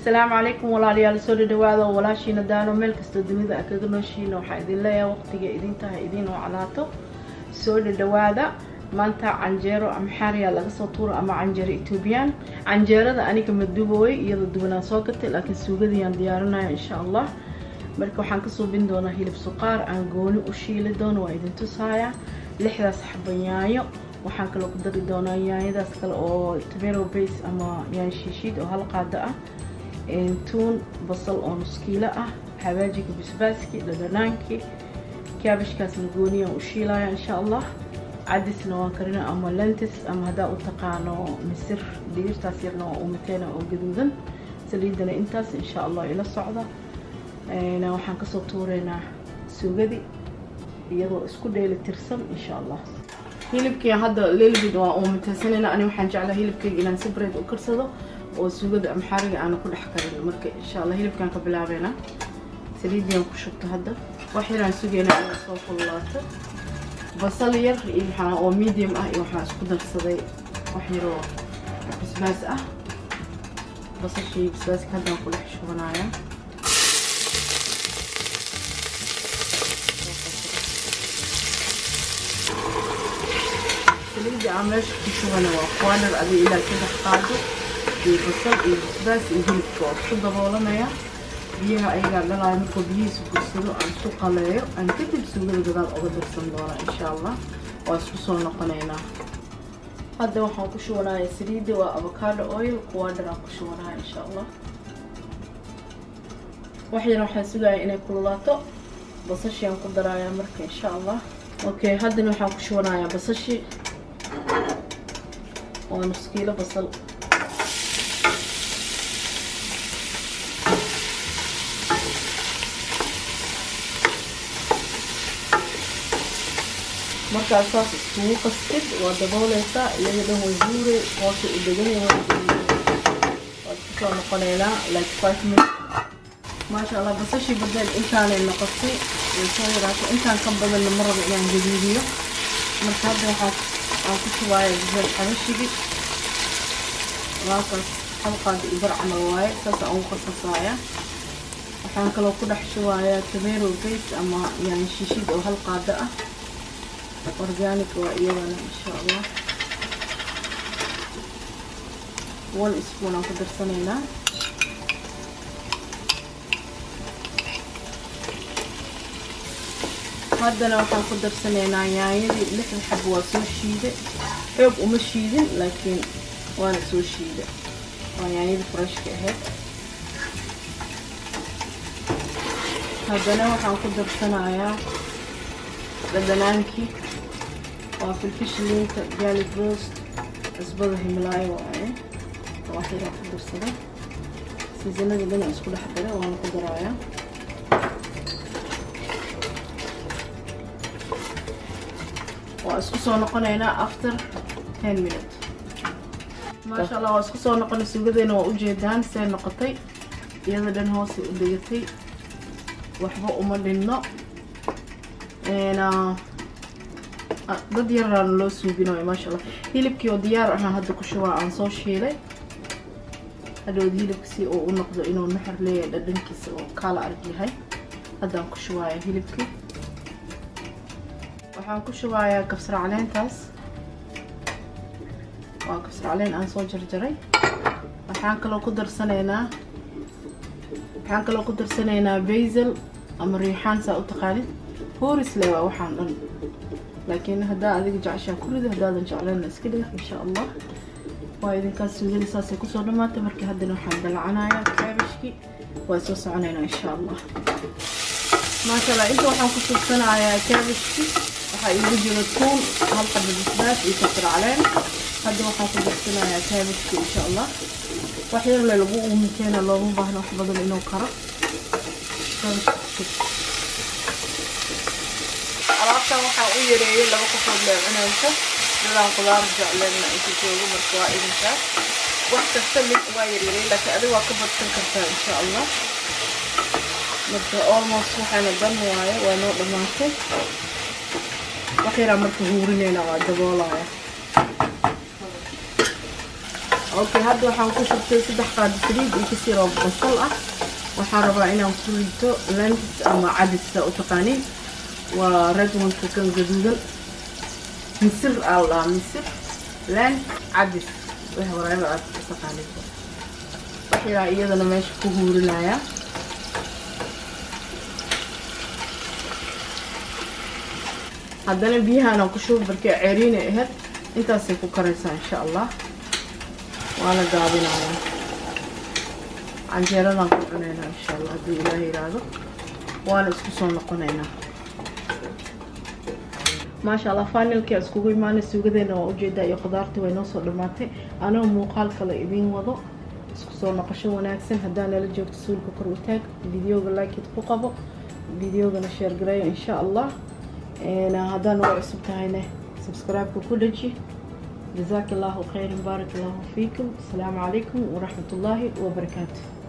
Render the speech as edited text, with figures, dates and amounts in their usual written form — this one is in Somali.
السلام عليكم walaalayaal soo dhawaada walaashiina daano meel kasta dunida aad kaga nooshiin waxa idin leeyahay waqtiga idin tahay idin oo calaato soo dhawaada maanta canjeero amxaariya laga soo tuuro ama canjeero Ethiopian canjeerada aniga ma dubooy iyada dubanaan soo gatay laakiin suugadiyaan diyaarinayo insha Allah marka waxaan ka soo bin doonaa hilib suqaar aan gooni u shiili doono waa idin tusaaya lixdaas xabayaayo waxaan kala ku dari doonaa yaanyadaas kale oo tomato paste ama yaan shiishid oo hal qaado ah توون بصل أو نص كيلو حواجك بسباسكي لبنانكي كابش كاس مقونية وشيلايا إن شاء الله عدس نواكرنا أما لنتس أما هدا وتقانو مسر دير تاسيرنا ومتينا وقدودن سليدنا إنتاس إن شاء الله إلى الصعدة أنا وحن كسطورنا سوقدي يضو اسكو ديل ترسم إن شاء الله هيلبكي هذا ليل بدوا ومتسنين أنا وحن جعله هيلبكي إلى سبريد وكرسده وسوقد أمحاري أنا كل حكرين مركي إن شاء الله هيلب كان قبل عبينا سليدي يوم كشوت هذا وحيران سوقينا على صوف اللاته بصل ير يحنا أو ميديم يحنا سكودر صدي وحيرو بس بصل شيء بس كذا كل حشو بنايا سليدي عملش كشو بنا وأخوانا أبي إلى كذا حاجة البصل البسباس الهيل كوب صدق والله بيها أيها لا يمكن بيس بصلوا عن سوق عليه أن كتب سوق الجدار أو الصندوق إن شاء الله وأسوسنا قنينا هذا وحنا كشونا يسريد وأفوكادو أويل وكوادر كشونا إن شاء الله وحين راح نسوي إن كللاته بصشي نقدر على مرك إن شاء الله أوكي هذا وحنا كشونا يا بصشي ونص كيلو بصل marka asaas isku qastid waa dabooleysa iyada oo juure hoos u deganay waa soo noqonayna like 5 minutes ma sha Allah basashi badal intaan ay noqotay soo yaraatay intaan ka badan mar rabo inaan gadiidiyo marka hadda waxaan ku shubayaa bisad xabashigi waxa halqaad ibarcana waaye saas aan ku qasaaya waxaan kaloo ku dhex shubayaa tomato paste ama yani shishid oo hal qaado ah organic وأيضا إن شاء الله 1 سبون أقدر سنينا هذا لو حنقدر سنينا يعني لحم حبوا سوى شيدة حب ومش شيدة لكن وانا سوى شيدة يعني فريش كهيك هذا لو حنقدر سنايا بدنانكي وفي الفيش اللي انت جالي بروست اسبوعه ملاي واي واحد راح تدرسه سيزنا اللي انا اسكو حبره وانا قدرايا واسكو سو نقنينا افتر 10 minutes ما شاء الله واسكو سو نقن سوغدينا waa u jeedaan seen noqotay iyada dhan hoos u dhigtay waxba uma dhinno dad yaraan loo suubinayo ma sha Allah hilibkii oo diyaar ah hadda ku shubaa aan soo shiilay hadhow hilibkii oo u noqdo inuu naxar leeyahay dhadhankiisa oo kala arag yahay hadda aan ku shubaaya hilibkii waxaan ku shubayaa kabsar caleentaas waa kabsar caleen aan soo jarjaray waxaan kaloo ku darsanaynaa basil ama riixaan saa u taqaanid هورس لا وحان دن لكن هدا اديك جعشا كلده هدا جعلنا اسكده ان شاء الله وايدن كان سويلي ساسي كسو دماته markii hadana waxaan dalcanaya kaabishki waa soo soconayna in sha Allah ma sha Allah inta waxaan ku suuqsanayaa kaabishki waxa igu jiro toon hal qad bisbaas iyo kabsar caleen hadda waxaan ku suuqsanayaa kaabishki in sha Allah wax yar la lagu umkeena loo baahna wax badan inuu karo alaabtan waxaan u yareeyay laba qofood leecinaysa dadaan qudaar jeclayna inta joogo marka waa idinka wax kasta mid waa yareeyay laakiin adiga waa ka badsan kartaa insha Allah marka almost waxaan dhan waaye waa noo dhamaatay waxira marka huurinayna waa daboolaya اوكي هذا waxaan ku shubtay 3 qaado saliid iyo kasii roob basal ah waxaan rabaa inaan ku rito lentils ama cadis u taqaaniin waa radwanka kan gaduudan misir allah misir lent cadis waxa waraaba aad ku taqaaniin waxaa iyadana meesha ku huurinaya haddana biyaha ku shuub barkay ceeriin ay ahayd intaasay ku karaysaa insha Allah waana gaabinayaa canjeeradan ku cunaynaa insha Allah haddii Ilaahay yiraahdo waana isku soo noqonaynaa maasha Allah finalkii iskugu imaanay suugadeena waa ujeedaa iyo qudaarta way noo soo dhamaatay anoo muuqaal kale idin wado isku soo noqosho wanaagsan haddaan nala joogto suulka kor u taag videoga like ku qabo videogana share gareeyo insha Allah هذا نوع سبتاينه سبسكرايب كودجي جزاك الله خير بارك الله فيكم السلام عليكم ورحمة الله وبركاته.